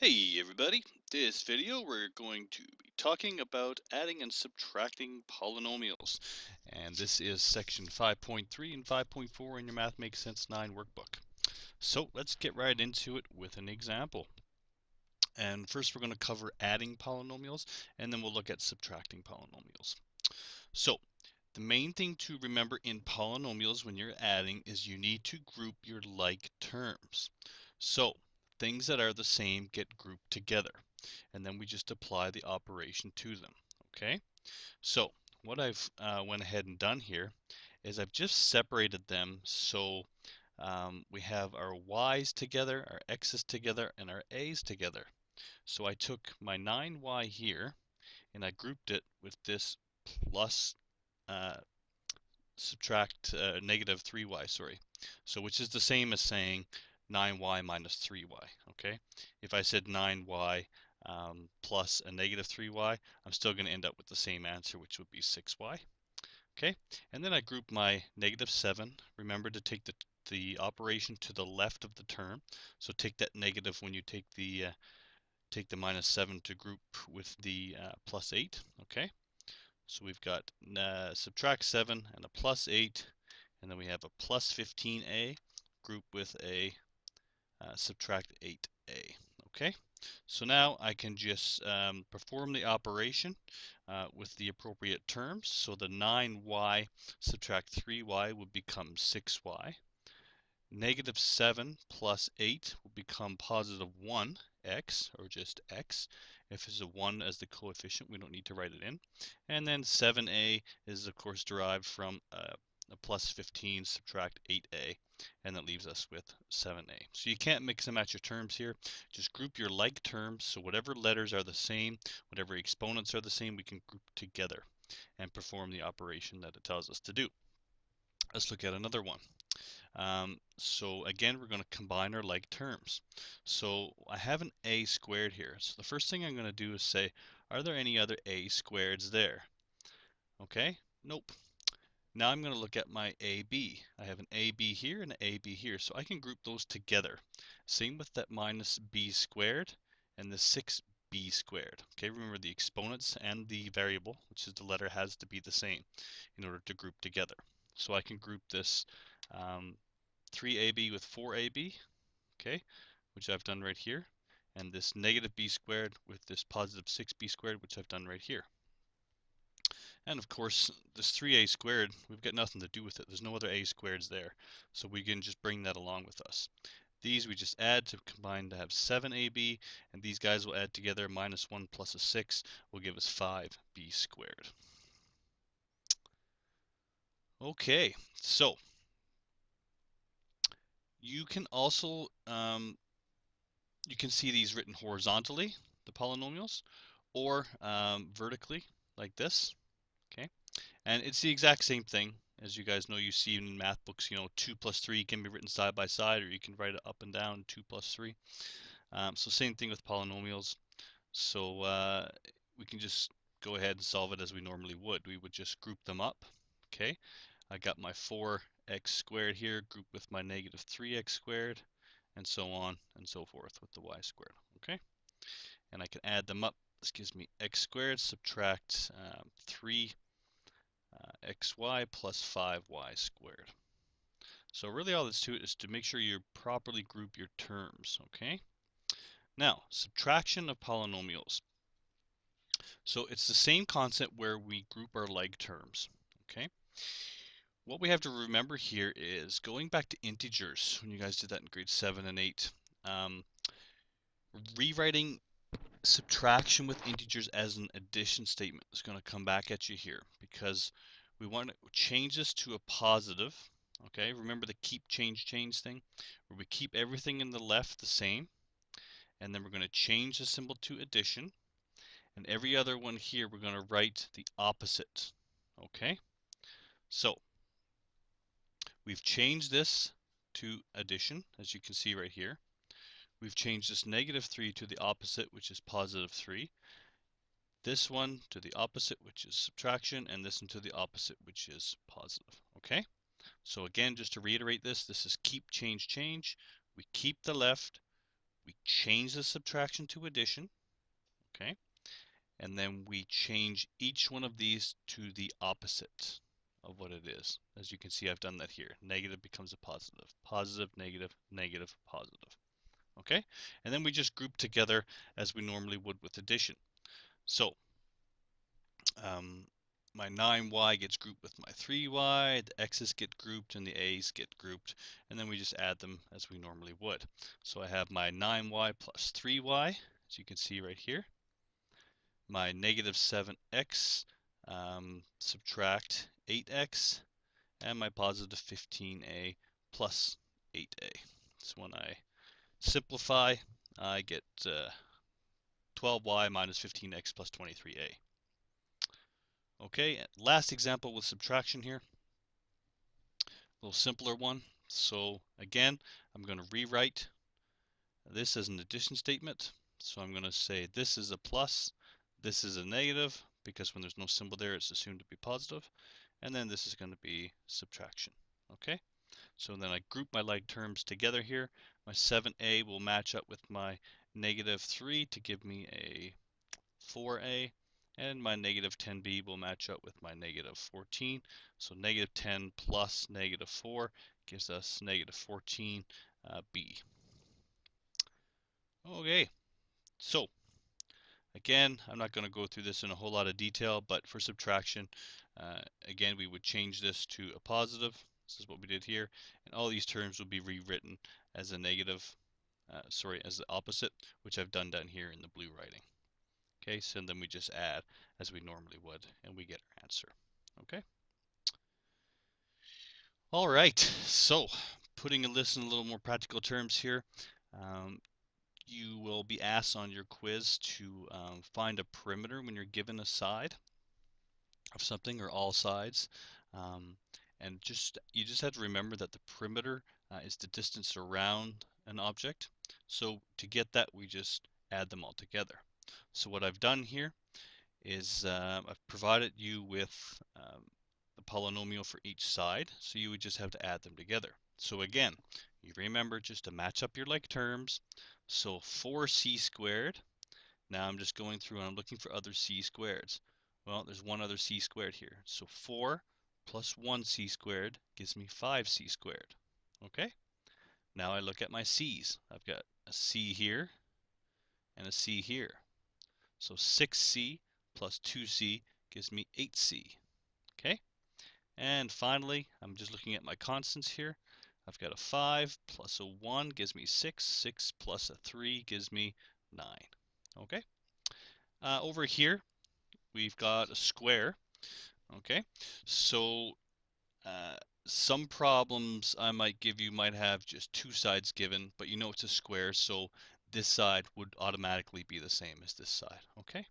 Hey everybody, this video we're going to be talking about adding and subtracting polynomials. And this is section 5.3 and 5.4 in your Math Makes Sense 9 workbook. So let's get right into it with an example. And first we're going to cover adding polynomials and then we'll look at subtracting polynomials. So the main thing to remember in polynomials when you're adding is you need to group your like terms. So things that are the same get grouped together, and then we just apply the operation to them. Okay, so what I've went ahead and done here is I've just separated them so we have our y's together, our x's together, and our a's together. So I took my 9y here and I grouped it with this plus uh, subtract negative 3y, sorry. So which is the same as saying 9y minus 3y, okay? If I said 9y plus a negative 3y, I'm still going to end up with the same answer, which would be 6y, okay? And then I group my negative 7. Remember to take the operation to the left of the term. So take that negative when you take the minus 7 to group with the plus 8, okay? So we've got subtract 7 and a plus 8, and then we have a plus 15a group with a subtract 8a. Okay, so now I can just perform the operation with the appropriate terms. So the 9y subtract 3y will become 6y. Negative 7 plus 8 will become positive 1x, or just x. If it's a 1 as the coefficient, we don't need to write it in. And then 7a is, of course, derived from a plus 15 subtract 8a, and that leaves us with 7a. So you can't mix and match your terms here. Just group your like terms, so whatever letters are the same, whatever exponents are the same, we can group together and perform the operation that it tells us to do. Let's look at another one. So again, we're going to combine our like terms. So I have an a squared here. So the first thing I'm going to do is say, are there any other a squareds there? Okay, nope. Now I'm going to look at my AB. I have an AB here and an AB here, so I can group those together. Same with that minus b squared and the 6b squared. Okay, remember the exponents and the variable, which is the letter, has to be the same in order to group together. So I can group this 3ab with 4ab, okay, which I've done right here, and this negative b squared with this positive 6b squared, which I've done right here. And of course, this 3a squared, we've got nothing to do with it. There's no other a squareds there, so we can just bring that along with us. These we just add to combine to have 7ab, and these guys will add together. Minus 1 plus a 6 will give us 5b squared. Okay, so you can also you can see these written horizontally, the polynomials, or vertically, like this. Okay, and it's the exact same thing. As you guys know, you see in math books, 2 plus 3 can be written side by side, or you can write it up and down, 2 plus 3. So same thing with polynomials. So we can just go ahead and solve it as we normally would. We would just group them up. Okay, I got my 4x squared here, grouped with my negative 3x squared, and so on and so forth with the y squared. Okay, and I can add them up. This gives me x squared subtract 3xy plus 5y squared. So really all that's to it is to make sure you properly group your terms, okay? Now, subtraction of polynomials. So it's the same concept where we group our like terms, okay? What we have to remember here is going back to integers, when you guys did that in grade 7 and 8, rewriting subtraction with integers as an addition statement is going to come back at you here because we want to change this to a positive. Okay, remember the keep change thing where we keep everything in the left the same, and then we're going to change the symbol to addition, and every other one here we're going to write the opposite. Okay, so we've changed this to addition, as you can see right here. We've changed this negative 3 to the opposite, which is positive 3. This one to the opposite, which is subtraction, and this one to the opposite, which is positive. Okay, so again, just to reiterate this is keep change. We keep the left, we change the subtraction to addition, okay? And then we change each one of these to the opposite of what it is. As you can see, I've done that here. Negative becomes a positive. Positive, negative, negative, positive. Okay? And then we just group together as we normally would with addition. So, my 9y gets grouped with my 3y, the x's get grouped and the a's get grouped, and then we just add them as we normally would. So I have my 9y plus 3y, as you can see right here. My negative 7x, subtract 8x, and my positive 15a plus 8a. So when I simplify, I get 12y minus 15x plus 23a. Okay, last example with subtraction here. A little simpler one. So again, I'm going to rewrite this as an addition statement. So I'm going to say this is a plus, this is a negative, because when there's no symbol there, it's assumed to be positive. And then this is going to be subtraction. Okay, so then I group my like terms together here. My 7a will match up with my negative 3 to give me a 4a, and my negative 10b will match up with my negative 14. So negative 10 plus negative 4 gives us negative 14b. Okay, so again, I'm not going to go through this in a whole lot of detail, but for subtraction, again, we would change this to a positive. This is what we did here, and all these terms will be rewritten as a negative, as the opposite, which I've done down here in the blue writing. Okay, so then we just add as we normally would, and we get our answer. Okay. All right, so putting this in a little more practical terms here, you will be asked on your quiz to find a perimeter when you're given a side of something or all sides. And you just have to remember that the perimeter is the distance around an object. So to get that, we just add them all together. So what I've done here is I've provided you with the polynomial for each side, so you would just have to add them together. So again, you remember just to match up your like terms. So 4c squared. Now I'm just going through and I'm looking for other c squareds. Well, there's one other c squared here. So 4 plus 1c squared gives me 5c squared. Okay? Now I look at my c's. I've got a c here and a c here. So 6c plus 2c gives me 8c. Okay? And finally, I'm just looking at my constants here. I've got a 5 plus a 1 gives me 6. 6 plus a 3 gives me 9. Okay? Over here, we've got a square. Okay? So some problems I might give you might have just two sides given, but you know it's a square, so this side would automatically be the same as this side. Okay?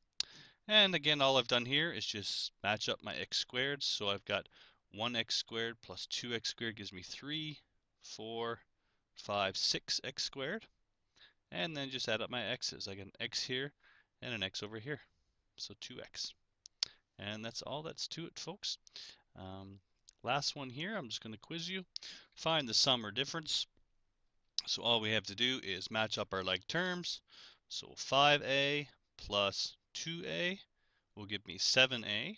And again, all I've done here is just match up my x squared. So I've got 1x squared plus 2x squared gives me 3, 4, 5, 6x squared. And then just add up my x's. I got an x here and an x over here. So 2x. And that's all that's to it, folks. Last one here, I'm just going to quiz you. Find the sum or difference. So all we have to do is match up our like terms. So 5a plus 2a will give me 7a,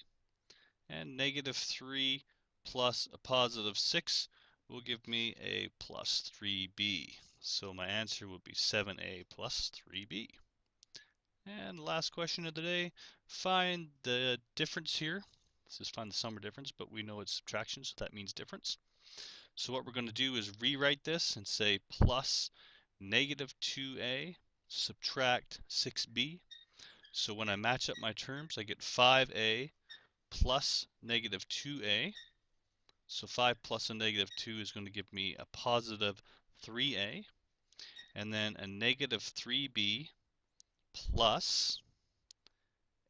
and negative 3 plus a positive 6 will give me a plus 3b. So my answer would be 7a plus 3b. And the last question of the day, find the difference here. This is find the sum or difference, but we know it's subtraction, so that means difference. So what we're going to do is rewrite this and say plus negative 2a subtract 6b. So when I match up my terms, I get 5a plus negative 2a. So 5 plus a negative 2 is going to give me a positive 3a. And then a negative 3b plus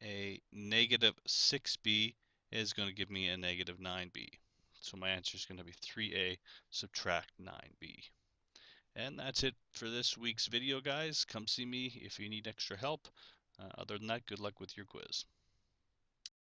a negative 6b is going to give me a negative 9b. So my answer is going to be 3a subtract 9b. And that's it for this week's video, guys. Come see me if you need extra help. Other than that, good luck with your quiz.